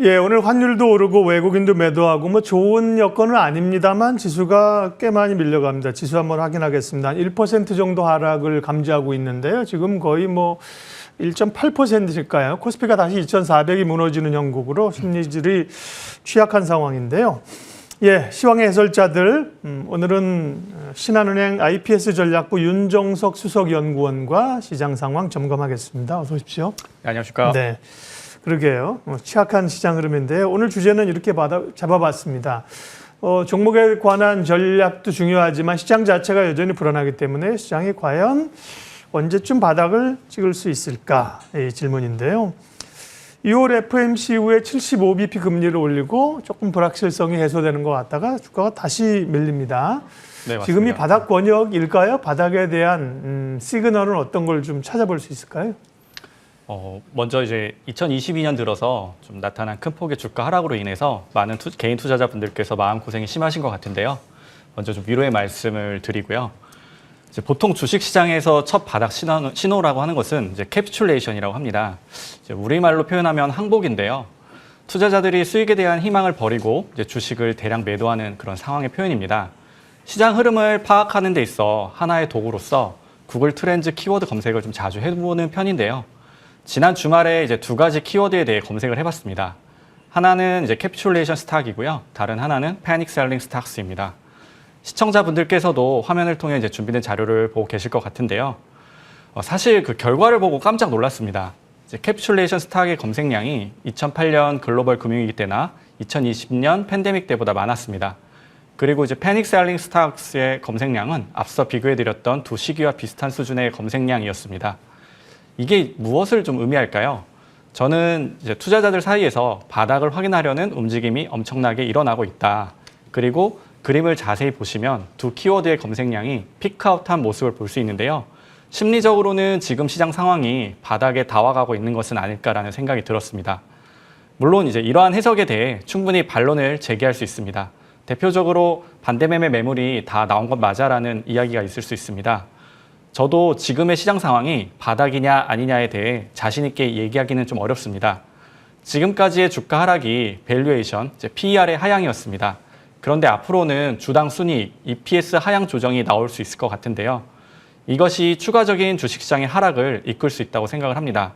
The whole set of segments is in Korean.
예, 오늘 환율도 오르고 외국인도 매도하고 뭐 좋은 여건은 아닙니다만 지수가 꽤 많이 밀려갑니다. 지수 한번 확인하겠습니다. 1% 정도 하락을 감지하고 있는데요. 지금 거의 뭐 1.8%일까요? 코스피가 다시 2,400이 무너지는 형국으로 심리질이 취약한 상황인데요. 예, 시황의 해설자들, 오늘은 신한은행 IPS 전략부 윤정석 수석연구원과 시장 상황 점검하겠습니다. 어서 오십시오. 네, 안녕하십니까. 네, 그러게요. 취약한 시장 흐름인데요. 오늘 주제는 이렇게 잡아봤습니다. 종목에 관한 전략도 중요하지만 시장 자체가 여전히 불안하기 때문에 시장이 과연 언제쯤 바닥을 찍을 수 있을까? 이 질문인데요. 2월 FOMC 이후에 75bp 금리를 올리고 조금 불확실성이 해소되는 것 같다가 주가가 다시 밀립니다. 네, 맞습니다. 지금이 바닥 권역일까요? 바닥에 대한 시그널은 어떤 걸 좀 찾아볼 수 있을까요? 먼저 이제 2022년 들어서 좀 나타난 큰 폭의 주가 하락으로 인해서 많은 개인 투자자분들께서 마음고생이 심하신 것 같은데요. 먼저 좀 위로의 말씀을 드리고요. 이제 보통 주식시장에서 첫 바닥 신호라고 하는 것은 이제 캡슐레이션이라고 합니다. 이제 우리말로 표현하면 항복인데요. 투자자들이 수익에 대한 희망을 버리고 이제 주식을 대량 매도하는 그런 상황의 표현입니다. 시장 흐름을 파악하는 데 있어 하나의 도구로서 구글 트렌드 키워드 검색을 좀 자주 해보는 편인데요. 지난 주말에 이제 두 가지 키워드에 대해 검색을 해봤습니다. 하나는 이제 캡슐레이션 스탁이고요. 다른 하나는 패닉 셀링 스탁스입니다. 시청자분들께서도 화면을 통해 이제 준비된 자료를 보고 계실 것 같은데요. 사실 그 결과를 보고 깜짝 놀랐습니다. 이제 캡슐레이션 스탁의 검색량이 2008년 글로벌 금융위기 때나 2020년 팬데믹 때보다 많았습니다. 그리고 이제 패닉 셀링 스탁스의 검색량은 앞서 비교해드렸던 두 시기와 비슷한 수준의 검색량이었습니다. 이게 무엇을 좀 의미할까요? 저는 이제 투자자들 사이에서 바닥을 확인하려는 움직임이 엄청나게 일어나고 있다. 그리고 그림을 자세히 보시면 두 키워드의 검색량이 피크아웃한 모습을 볼 수 있는데요. 심리적으로는 지금 시장 상황이 바닥에 다가가고 있는 것은 아닐까라는 생각이 들었습니다. 물론 이제 이러한 해석에 대해 충분히 반론을 제기할 수 있습니다. 대표적으로 반대매매 매물이 다 나온 것 맞아라는 이야기가 있을 수 있습니다. 저도 지금의 시장 상황이 바닥이냐 아니냐에 대해 자신 있게 얘기하기는 좀 어렵습니다. 지금까지의 주가 하락이 밸류에이션, PER의 하향이었습니다. 그런데 앞으로는 주당 순이익, EPS 하향 조정이 나올 수 있을 것 같은데요. 이것이 추가적인 주식시장의 하락을 이끌 수 있다고 생각을 합니다.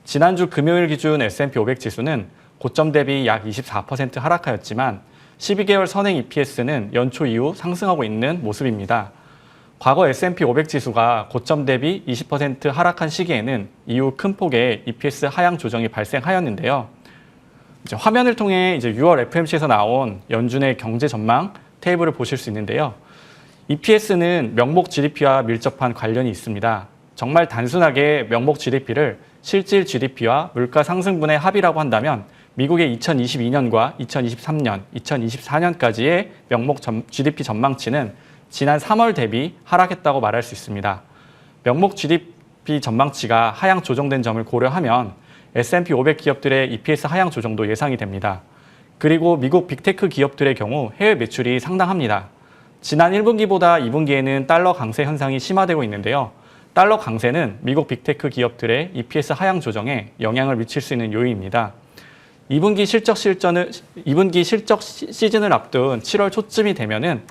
지난주 금요일 기준 S&P 500 지수는 고점 대비 약 24% 하락하였지만 12개월 선행 EPS는 연초 이후 상승하고 있는 모습입니다. 과거 S&P 500 지수가 고점 대비 20% 하락한 시기에는 이후 큰 폭의 EPS 하향 조정이 발생하였는데요. 이제 화면을 통해 이제 6월 FOMC에서 나온 연준의 경제 전망 테이블을 보실 수 있는데요. EPS는 명목 GDP와 밀접한 관련이 있습니다. 정말 단순하게 명목 GDP를 실질 GDP와 물가 상승분의 합이라고 한다면 미국의 2022년과 2023년, 2024년까지의 명목 GDP 전망치는 지난 3월 대비 하락했다고 말할 수 있습니다. 명목 GDP 전망치가 하향 조정된 점을 고려하면 S&P 500 기업들의 EPS 하향 조정도 예상이 됩니다. 그리고 미국 빅테크 기업들의 경우 해외 매출이 상당합니다. 지난 1분기보다 2분기에는 달러 강세 현상이 심화되고 있는데요. 달러 강세는 미국 빅테크 기업들의 EPS 하향 조정에 영향을 미칠 수 있는 요인입니다. 2분기 실적 시즌을 앞둔 7월 초쯤이 되면은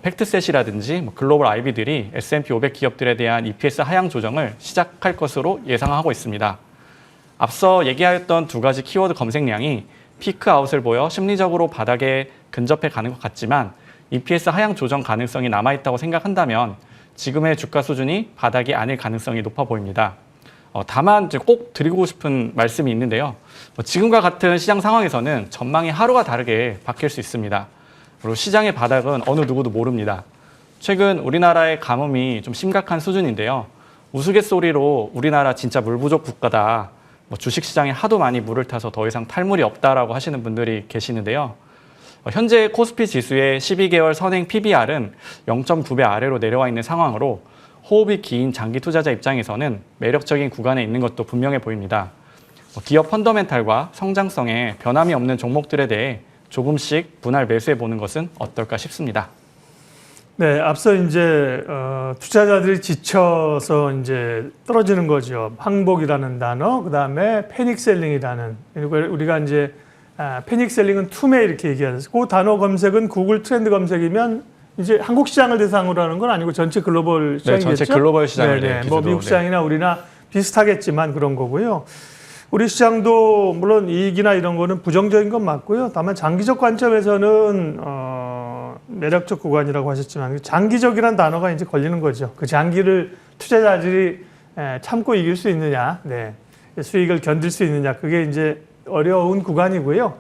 팩트셋이라든지 글로벌 IB들이 S&P 500 기업들에 대한 EPS 하향 조정을 시작할 것으로 예상하고 있습니다. 앞서 얘기하였던 두 가지 키워드 검색량이 피크아웃을 보여 심리적으로 바닥에 근접해 가는 것 같지만 EPS 하향 조정 가능성이 남아있다고 생각한다면 지금의 주가 수준이 바닥이 아닐 가능성이 높아 보입니다. 다만 꼭 드리고 싶은 말씀이 있는데요. 지금과 같은 시장 상황에서는 전망이 하루가 다르게 바뀔 수 있습니다. 그리고 시장의 바닥은 어느 누구도 모릅니다. 최근 우리나라의 가뭄이 좀 심각한 수준인데요. 우스갯소리로 우리나라 진짜 물 부족 국가다. 주식시장에 하도 많이 물을 타서 더 이상 탈물이 없다라고 하시는 분들이 계시는데요. 현재 코스피 지수의 12개월 선행 PBR은 0.9배 아래로 내려와 있는 상황으로 호흡이 긴 장기 투자자 입장에서는 매력적인 구간에 있는 것도 분명해 보입니다. 기업 펀더멘탈과 성장성에 변함이 없는 종목들에 대해 조금씩 분할 매수해 보는 것은 어떨까 싶습니다. 네, 앞서 이제 투자자들이 지쳐서 이제 떨어지는 거죠. 항복이라는 단어, 그 다음에 패닉셀링이라는, 그리고 우리가 이제 패닉 셀링은 투매 이렇게 얘기하죠. 그 단어 검색은 구글 트렌드 검색이면 이제 한국 시장을 대상으로 하는 건 아니고 전체 글로벌 시장이겠죠. 네, 전체 글로벌 시장을 네네. 뭐 미국 시장이나 우리나 비슷하겠지만 그런 거고요. 우리 시장도 물론 이익이나 이런 거는 부정적인 건 맞고요. 다만 장기적 관점에서는 매력적 구간이라고 하셨지만 장기적이라는 단어가 이제 걸리는 거죠. 그 장기를 투자자들이 참고 이길 수 있느냐, 네. 수익을 견딜 수 있느냐, 그게 이제 어려운 구간이고요.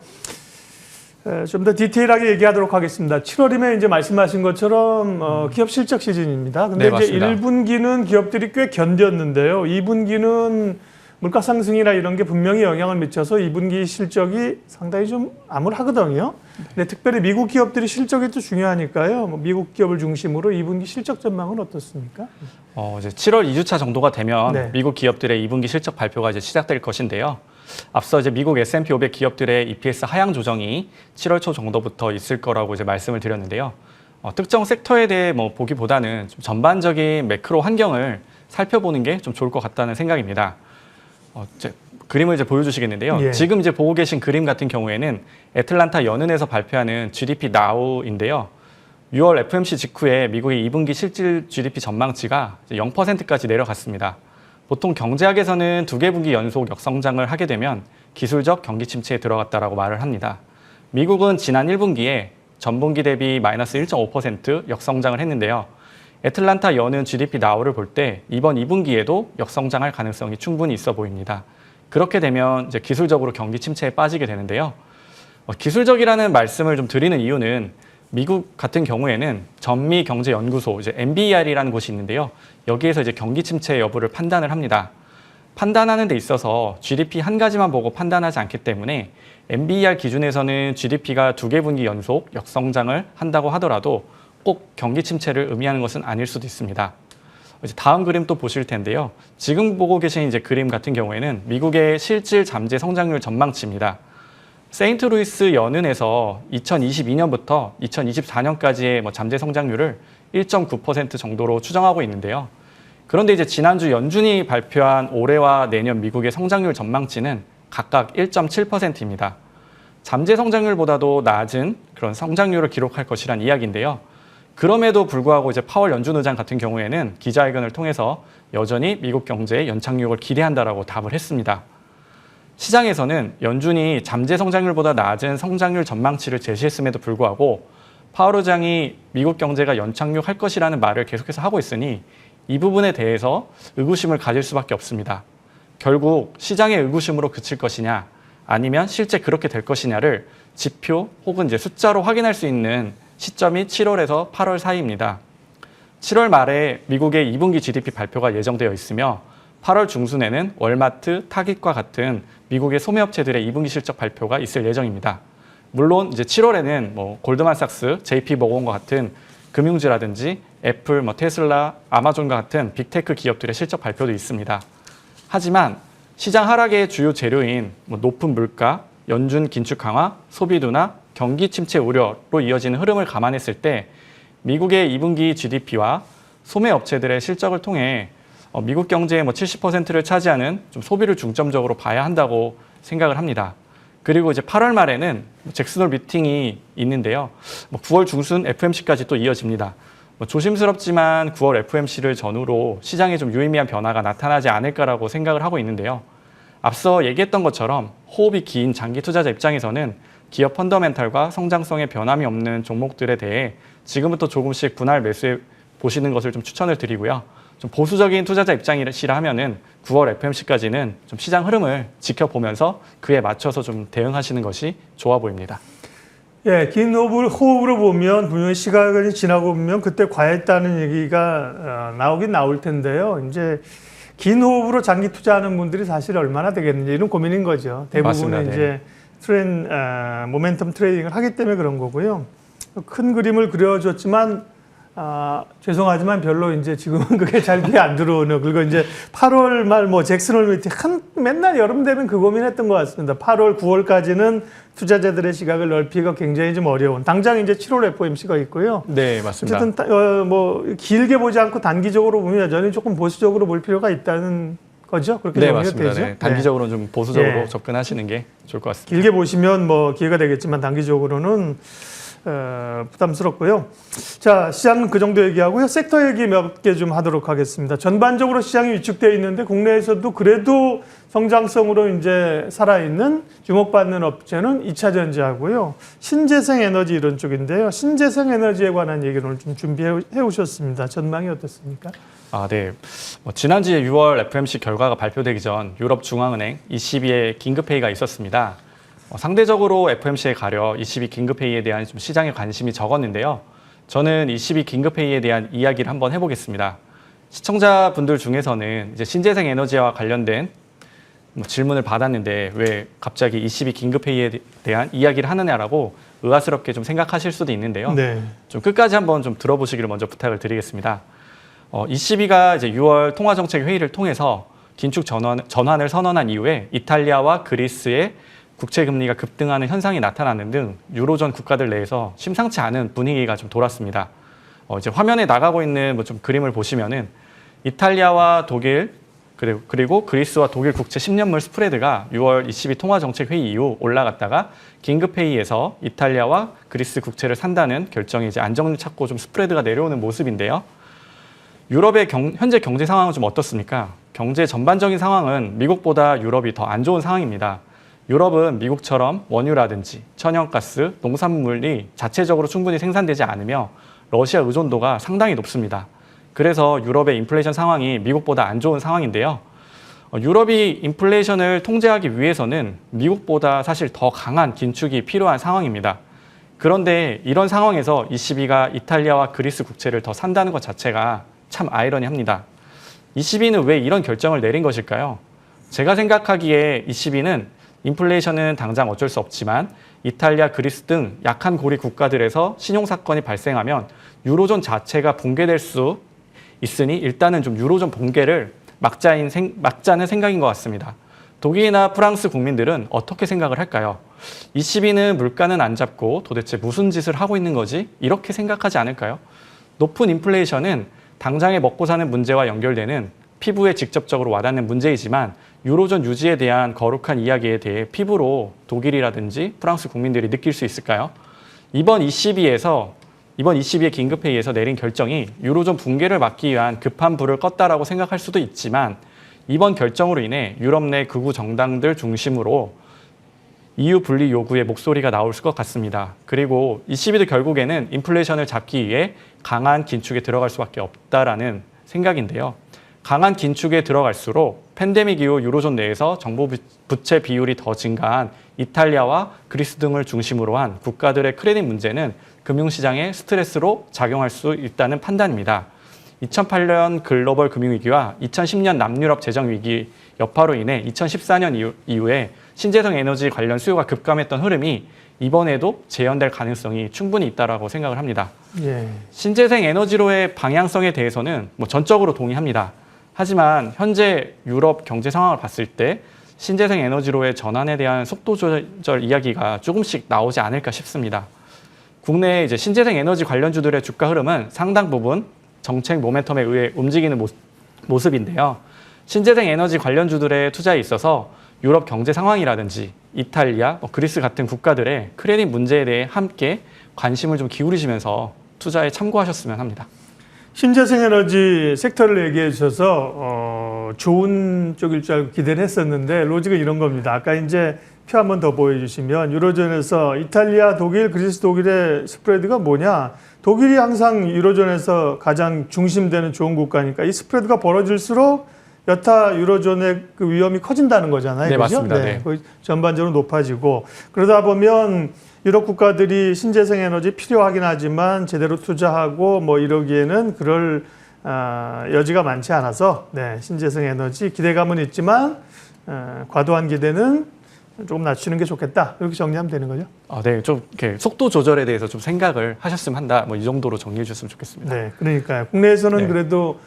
좀 더 디테일하게 얘기하도록 하겠습니다. 7월이면 이제 말씀하신 것처럼 기업 실적 시즌입니다. 근데 네, 이제 맞습니다. 1분기는 기업들이 꽤 견뎠는데요. 2분기는 물가 상승이나 이런 게 분명히 영향을 미쳐서 2분기 실적이 상당히 좀 암울하거든요. 근데 특별히 미국 기업들이 실적이 또 중요하니까요. 뭐 미국 기업을 중심으로 2분기 실적 전망은 어떻습니까? 이제 7월 2주차 정도가 되면 네. 미국 기업들의 2분기 실적 발표가 이제 시작될 것인데요. 앞서 이제 미국 S&P 500 기업들의 EPS 하향 조정이 7월 초 정도부터 있을 거라고 이제 말씀을 드렸는데요. 특정 섹터에 대해 뭐 보기보다는 좀 전반적인 매크로 환경을 살펴보는 게 좀 좋을 것 같다는 생각입니다. 그림을 이제 보여주시겠는데요. 예. 지금 이제 보고 계신 그림 같은 경우에는 애틀란타 연은에서 발표하는 GDP Now인데요. 6월 FOMC 직후에 미국의 2분기 실질 GDP 전망치가 0%까지 내려갔습니다. 보통 경제학에서는 두 개 분기 연속 역성장을 하게 되면 기술적 경기 침체에 들어갔다라고 말을 합니다. 미국은 지난 1분기에 전분기 대비 마이너스 1.5% 역성장을 했는데요. 애틀란타 연은 GDP Now를 볼 때 이번 2분기에도 역성장할 가능성이 충분히 있어 보입니다. 그렇게 되면 이제 기술적으로 경기 침체에 빠지게 되는데요. 기술적이라는 말씀을 좀 드리는 이유는 미국 같은 경우에는 전미경제연구소, 이제 NBER이라는 곳이 있는데요. 여기에서 이제 경기 침체 여부를 판단을 합니다. 판단하는 데 있어서 GDP 한 가지만 보고 판단하지 않기 때문에 NBER 기준에서는 GDP가 두 개 분기 연속 역성장을 한다고 하더라도 꼭 경기 침체를 의미하는 것은 아닐 수도 있습니다. 이제 다음 그림 또 보실 텐데요. 지금 보고 계신 이제 그림 같은 경우에는 미국의 실질 잠재 성장률 전망치입니다. 세인트루이스 연은에서 2022년부터 2024년까지의 잠재 성장률을 1.9% 정도로 추정하고 있는데요. 그런데 이제 지난주 연준이 발표한 올해와 내년 미국의 성장률 전망치는 각각 1.7%입니다. 잠재 성장률보다도 낮은 그런 성장률을 기록할 것이란 이야기인데요. 그럼에도 불구하고 이제 파월 연준 의장 같은 경우에는 기자회견을 통해서 여전히 미국 경제의 연착륙을 기대한다라고 답을 했습니다. 시장에서는 연준이 잠재 성장률보다 낮은 성장률 전망치를 제시했음에도 불구하고 파월 의장이 미국 경제가 연착륙할 것이라는 말을 계속해서 하고 있으니 이 부분에 대해서 의구심을 가질 수밖에 없습니다. 결국 시장의 의구심으로 그칠 것이냐 아니면 실제 그렇게 될 것이냐를 지표 혹은 이제 숫자로 확인할 수 있는 시점이 7월에서 8월 사이입니다. 7월 말에 미국의 2분기 GDP 발표가 예정되어 있으며 8월 중순에는 월마트, 타깃과 같은 미국의 소매업체들의 2분기 실적 발표가 있을 예정입니다. 물론 이제 7월에는 뭐 골드만삭스, JP모건과 같은 금융주라든지 애플, 테슬라, 아마존과 같은 빅테크 기업들의 실적 발표도 있습니다. 하지만 시장 하락의 주요 재료인 높은 물가, 연준 긴축 강화, 소비 둔화, 경기 침체 우려로 이어지는 흐름을 감안했을 때 미국의 2분기 GDP와 소매 업체들의 실적을 통해 미국 경제의 70%를 차지하는 좀 소비를 중점적으로 봐야 한다고 생각을 합니다. 그리고 이제 8월 말에는 잭슨홀 미팅이 있는데요. 9월 중순 FOMC까지 또 이어집니다. 조심스럽지만 9월 FOMC를 전후로 시장에 좀 유의미한 변화가 나타나지 않을까라고 생각을 하고 있는데요. 앞서 얘기했던 것처럼 호흡이 긴 장기 투자자 입장에서는 기업 펀더멘탈과 성장성에 변함이 없는 종목들에 대해 지금부터 조금씩 분할 매수해 보시는 것을 좀 추천을 드리고요. 좀 보수적인 투자자 입장이시라 하면은 9월 FOMC까지는 좀 시장 흐름을 지켜보면서 그에 맞춰서 좀 대응하시는 것이 좋아 보입니다. 예, 긴 호흡으로 보면 분명히 시간이 지나고 보면 그때 과했다는 얘기가 나오긴 나올 텐데요. 이제 긴 호흡으로 장기 투자하는 분들이 사실 얼마나 되겠는지 이런 고민인 거죠. 대부분은 이제 모멘텀 트레이딩을 하기 때문에 그런 거고요. 큰 그림을 그려줬지만 죄송하지만 별로 이제 지금은 그게 잘 귀에 안 들어오는. 그리고 이제 8월 말 잭슨홀 미팅 맨날 여름 되면 그 고민했던 것 같습니다. 8월, 9월까지는 투자자들의 시각을 넓히기가 굉장히 좀 어려운. 당장 이제 7월 FOMC가 있고요. 네, 맞습니다. 어쨌든 길게 보지 않고 단기적으로 보면 여전히 조금 보수적으로 볼 필요가 있다는 거죠? 그렇게 네, 정리가 맞습니다. 되죠? 네. 단기적으로는 좀 보수적으로 예. 접근하시는 게 좋을 것 같습니다. 길게 보시면 뭐 기회가 되겠지만 단기적으로는 부담스럽고요. 자, 시장은 그 정도 얘기하고요. 섹터 얘기 몇 개 좀 하도록 하겠습니다. 전반적으로 시장이 위축되어 있는데 국내에서도 그래도 성장성으로 이제 살아있는 주목받는 업체는 2차 전지하고요. 신재생 에너지 이런 쪽인데요. 신재생 에너지에 관한 얘기를 오늘 좀 준비해 오셨습니다. 전망이 어떻습니까? 아, 네. 지난주에 6월 FOMC 결과가 발표되기 전 유럽 중앙은행 ECB의 긴급회의가 있었습니다. 상대적으로 FOMC에 가려 ECB 긴급회의에 대한 좀 시장의 관심이 적었는데요. 저는 ECB 긴급회의에 대한 이야기를 한번 해보겠습니다. 시청자분들 중에서는 이제 신재생 에너지와 관련된 질문을 받았는데 왜 갑자기 ECB 긴급회의에 대한 이야기를 하느냐라고 의아스럽게 좀 생각하실 수도 있는데요. 네. 좀 끝까지 한번 좀 들어보시기를 먼저 부탁을 드리겠습니다. ECB가 이제 6월 통화정책 회의를 통해서 긴축 전환을 선언한 이후에 이탈리아와 그리스의 국채 금리가 급등하는 현상이 나타나는 등 유로존 국가들 내에서 심상치 않은 분위기가 좀 돌았습니다. 이제 화면에 나가고 있는 뭐 좀 그림을 보시면은 이탈리아와 독일 그리고 그리스와 독일 국채 10년물 스프레드가 6월 ECB 통화정책 회의 이후 올라갔다가 긴급 회의에서 이탈리아와 그리스 국채를 산다는 결정이 이제 안정을 찾고 좀 스프레드가 내려오는 모습인데요. 유럽의 현재 경제 상황은 좀 어떻습니까? 경제 전반적인 상황은 미국보다 유럽이 더 안 좋은 상황입니다. 유럽은 미국처럼 원유라든지 천연가스, 농산물이 자체적으로 충분히 생산되지 않으며 러시아 의존도가 상당히 높습니다. 그래서 유럽의 인플레이션 상황이 미국보다 안 좋은 상황인데요. 유럽이 인플레이션을 통제하기 위해서는 미국보다 사실 더 강한 긴축이 필요한 상황입니다. 그런데 이런 상황에서 ECB가 이탈리아와 그리스 국채를 더 산다는 것 자체가 참 아이러니합니다. ECB는 왜 이런 결정을 내린 것일까요? 제가 생각하기에 ECB는 인플레이션은 당장 어쩔 수 없지만 이탈리아, 그리스 등 약한 고리 국가들에서 신용사건이 발생하면 유로존 자체가 붕괴될 수 있으니 일단은 좀 유로존 붕괴를 막자는 생각인 것 같습니다. 독일이나 프랑스 국민들은 어떻게 생각을 할까요? ECB는 물가는 안 잡고 도대체 무슨 짓을 하고 있는 거지? 이렇게 생각하지 않을까요? 높은 인플레이션은 당장에 먹고 사는 문제와 연결되는 피부에 직접적으로 와닿는 문제이지만 유로존 유지에 대한 거룩한 이야기에 대해 피부로 독일이라든지 프랑스 국민들이 느낄 수 있을까요? 이번 ECB의 긴급회의에서 내린 결정이 유로존 붕괴를 막기 위한 급한 불을 껐다라고 생각할 수도 있지만 이번 결정으로 인해 유럽 내 극우 정당들 중심으로 EU 분리 요구의 목소리가 나올 것 같습니다. 그리고 ECB도 결국에는 인플레이션을 잡기 위해 강한 긴축에 들어갈 수밖에 없다라는 생각인데요. 강한 긴축에 들어갈수록 팬데믹 이후 유로존 내에서 정부 부채 비율이 더 증가한 이탈리아와 그리스 등을 중심으로 한 국가들의 크레딧 문제는 금융시장에 스트레스로 작용할 수 있다는 판단입니다. 2008년 글로벌 금융위기와 2010년 남유럽 재정위기 여파로 인해 2014년 이후에 신재생 에너지 관련 수요가 급감했던 흐름이 이번에도 재현될 가능성이 충분히 있다고 생각을 합니다. 예. 신재생 에너지로의 방향성에 대해서는 전적으로 동의합니다. 하지만 현재 유럽 경제 상황을 봤을 때 신재생 에너지로의 전환에 대한 속도 조절 이야기가 조금씩 나오지 않을까 싶습니다. 국내 이제 신재생 에너지 관련주들의 주가 흐름은 상당 부분 정책 모멘텀에 의해 움직이는 모습인데요. 신재생 에너지 관련주들의 투자에 있어서 유럽 경제 상황이라든지 이탈리아, 그리스 같은 국가들의 크레딧 문제에 대해 함께 관심을 좀 기울이시면서 투자에 참고하셨으면 합니다. 신재생 에너지 섹터를 얘기해 주셔서 좋은 쪽일 줄 알고 기대를 했었는데 로직은 이런 겁니다. 아까 이제 표 한번 더 보여주시면 유로존에서 이탈리아, 독일, 그리스, 독일의 스프레드가 뭐냐? 독일이 항상 유로존에서 가장 중심되는 좋은 국가니까 이 스프레드가 벌어질수록 여타 유로존의 그 위험이 커진다는 거잖아요. 네, 그렇죠? 맞습니다. 네. 전반적으로 높아지고 그러다 보면 유럽 국가들이 신재생 에너지 필요하긴 하지만 제대로 투자하고 뭐 이러기에는 그럴 여지가 많지 않아서 신재생 에너지 기대감은 있지만 과도한 기대는 조금 낮추는 게 좋겠다. 이렇게 정리하면 되는 거죠? 네, 좀 이렇게 속도 조절에 대해서 좀 생각을 하셨으면 한다. 이 정도로 정리해 주셨으면 좋겠습니다. 네, 그러니까요. 국내에서는 네. 그래도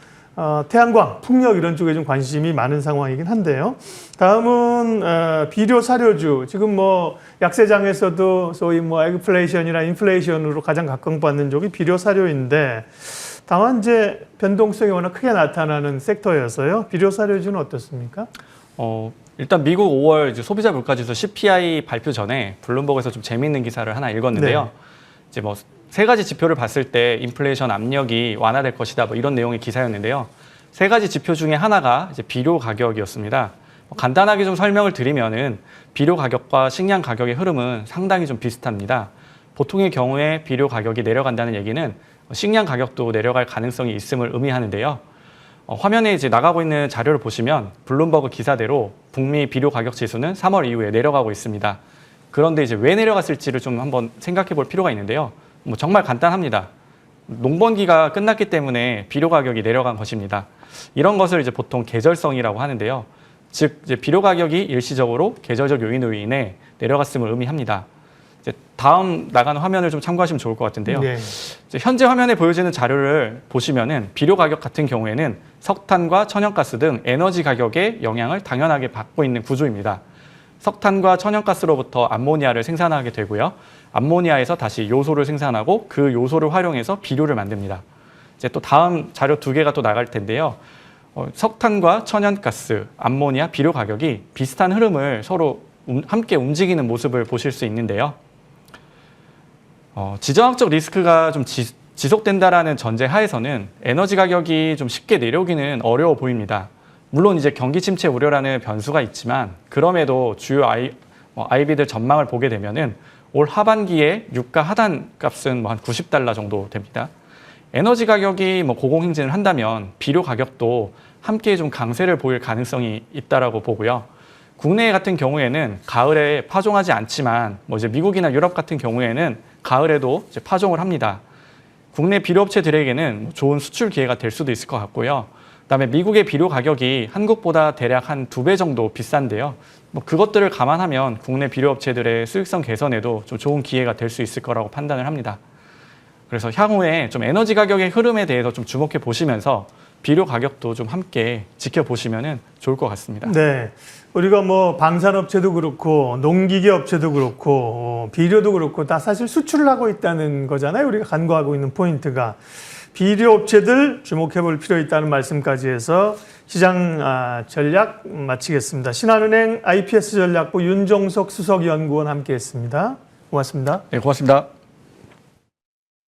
태양광, 풍력 이런 쪽에 좀 관심이 많은 상황이긴 한데요. 다음은 비료 사료주. 지금 뭐 약세장에서도 소위 뭐 에그플레이션이나 인플레이션으로 가장 각광받는 쪽이 비료 사료인데 다만 이제 변동성이 워낙 크게 나타나는 섹터여서요. 비료 사료주는 어떻습니까? 일단 미국 5월 이제 소비자 물가지수 CPI 발표 전에 블룸버그에서 좀 재미있는 기사를 하나 읽었는데요. 네. 이제 뭐 세 가지 지표를 봤을 때 인플레이션 압력이 완화될 것이다. 뭐 이런 내용의 기사였는데요. 세 가지 지표 중에 하나가 이제 비료 가격이었습니다. 간단하게 좀 설명을 드리면은 비료 가격과 식량 가격의 흐름은 상당히 좀 비슷합니다. 보통의 경우에 비료 가격이 내려간다는 얘기는 식량 가격도 내려갈 가능성이 있음을 의미하는데요. 화면에 이제 나가고 있는 자료를 보시면 블룸버그 기사대로 북미 비료 가격 지수는 3월 이후에 내려가고 있습니다. 그런데 이제 왜 내려갔을지를 좀 한번 생각해 볼 필요가 있는데요. 뭐 정말 간단합니다. 농번기가 끝났기 때문에 비료 가격이 내려간 것입니다. 이런 것을 이제 보통 계절성이라고 하는데요. 즉 이제 비료 가격이 일시적으로 계절적 요인으로 인해 내려갔음을 의미합니다. 이제 다음 나가는 화면을 좀 참고하시면 좋을 것 같은데요. 네. 이제 현재 화면에 보여지는 자료를 보시면은 비료 가격 같은 경우에는 석탄과 천연가스 등 에너지 가격의 영향을 당연하게 받고 있는 구조입니다. 석탄과 천연가스로부터 암모니아를 생산하게 되고요. 암모니아에서 다시 요소를 생산하고 그 요소를 활용해서 비료를 만듭니다. 이제 또 다음 자료 두 개가 또 나갈 텐데요. 석탄과 천연가스, 암모니아, 비료 가격이 비슷한 흐름을 서로 함께 움직이는 모습을 보실 수 있는데요. 지정학적 리스크가 좀 지속된다라는 전제 하에서는 에너지 가격이 좀 쉽게 내려오기는 어려워 보입니다. 물론 이제 경기 침체 우려라는 변수가 있지만 그럼에도 주요 IB들 전망을 보게 되면은 올 하반기에 유가 하단 값은 뭐 한 $90 정도 됩니다. 에너지 가격이 뭐 고공행진을 한다면 비료 가격도 함께 좀 강세를 보일 가능성이 있다라고 보고요. 국내 같은 경우에는 가을에 파종하지 않지만 뭐 이제 미국이나 유럽 같은 경우에는 가을에도 이제 파종을 합니다. 국내 비료업체들에게는 좋은 수출 기회가 될 수도 있을 것 같고요. 그다음에 미국의 비료 가격이 한국보다 대략 한 2배 정도 비싼데요. 뭐 그것들을 감안하면 국내 비료업체들의 수익성 개선에도 좀 좋은 기회가 될 수 있을 거라고 판단을 합니다. 그래서 향후에 좀 에너지 가격의 흐름에 대해서 좀 주목해 보시면서 비료 가격도 좀 함께 지켜보시면 좋을 것 같습니다. 네. 우리가 뭐 방산업체도 그렇고 농기계 업체도 그렇고 비료도 그렇고 다 사실 수출을 하고 있다는 거잖아요. 우리가 간과하고 있는 포인트가. 비료 업체들 주목해 볼 필요 있다는 말씀까지 해서 시장 전략 마치겠습니다. 신한은행 IPS 전략부 윤종석 수석연구원 함께했습니다. 고맙습니다. 네, 고맙습니다.